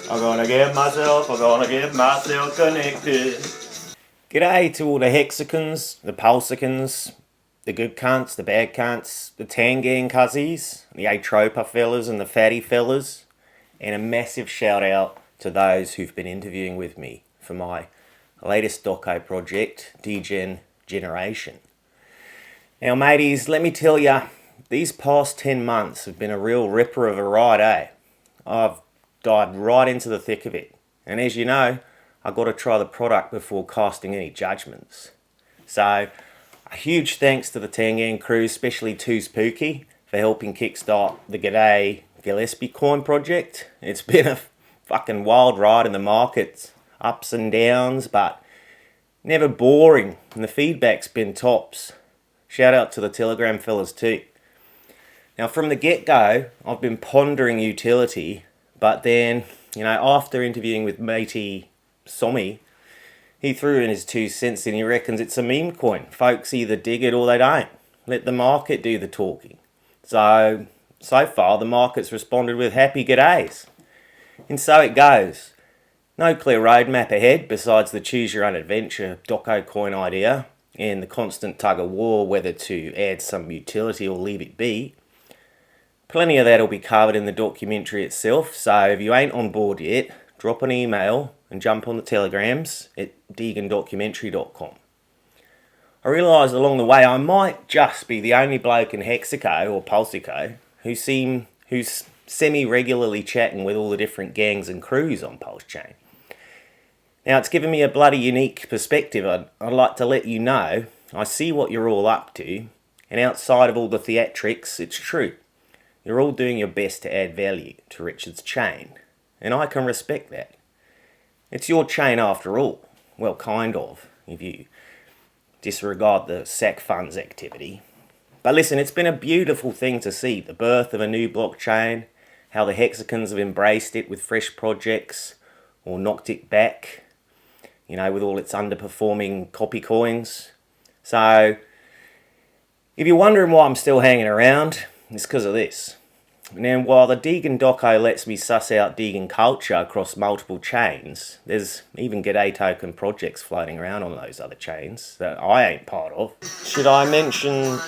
I'm gonna get myself connected. G'day to all the hexicans, the pulsicans, the good cunts, the bad cunts, the tangang cuzzies, the atropa fellas and the fatty fellas, and a massive shout out to those who've been interviewing with me for my latest doco project, Degen Generation. Now mateys, let me tell ya, these past 10 months have been a real ripper of a ride, eh? I've dived right into the thick of it, and as you know, I've got to try the product before casting any judgments. So, a huge thanks to the Tangan crew, especially to Spooky, for helping kickstart the G'day Gillespie coin project. It's been a fucking wild ride in the markets, ups and downs, but never boring, and the feedback's been tops. Shout out to the Telegram fellas too. Now from the get-go, I've been pondering utility, but then, after interviewing with matey Sommy, he threw in his 2 cents and he reckons it's a meme coin. Folks either dig it or they don't. Let the market do the talking. So far the market's responded with happy g'days. And so it goes. No clear roadmap ahead besides the choose your own adventure doco coin idea and the constant tug of war whether to add some utility or leave it be. Plenty of that will be covered in the documentary itself, so if you ain't on board yet, drop an email and jump on the telegrams at degandocumentary.com. I realised along the way I might just be the only bloke in Hexico or Pulsico who's semi-regularly chatting with all the different gangs and crews on Pulse Chain. Now it's given me a bloody unique perspective. I'd like to let you know I see what you're all up to, and outside of all the theatrics, it's true. You're all doing your best to add value to Richard's chain, and I can respect that. It's your chain after all. Well, kind of, if you disregard the SAC funds activity. But listen, it's been a beautiful thing to see, the birth of a new blockchain, how the hexicans have embraced it with fresh projects, or knocked it back, with all its underperforming copy coins. So, if you're wondering why I'm still hanging around, it's because of this. Now, while the Degen doco lets me suss out Degen culture across multiple chains, there's even G'day token projects floating around on those other chains that I ain't part of. Should I mention...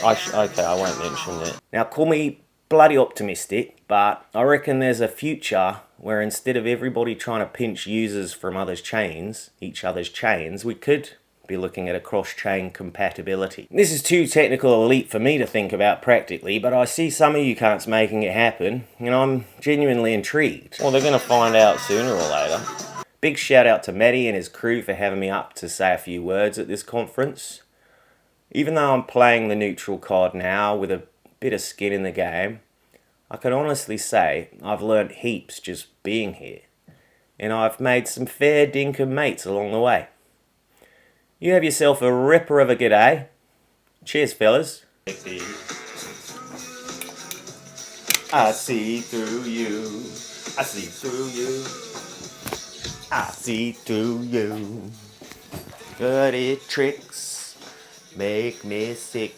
Okay, I won't mention it. Now, call me bloody optimistic, but I reckon there's a future where instead of everybody trying to pinch users from each other's chains, we could be looking at a cross-chain compatibility. This is too technical a leap for me to think about practically, but I see some of you cunts making it happen, and I'm genuinely intrigued. Well, they're going to find out sooner or later. Big shout out to Matty and his crew for having me up to say a few words at this conference. Even though I'm playing the neutral card now with a bit of skin in the game, I can honestly say I've learnt heaps just being here, and I've made some fair dinkum mates along the way. You have yourself a ripper of a g'day. Cheers, fellas. I see through you. I see through you. I see through you. Dirty tricks make me sick.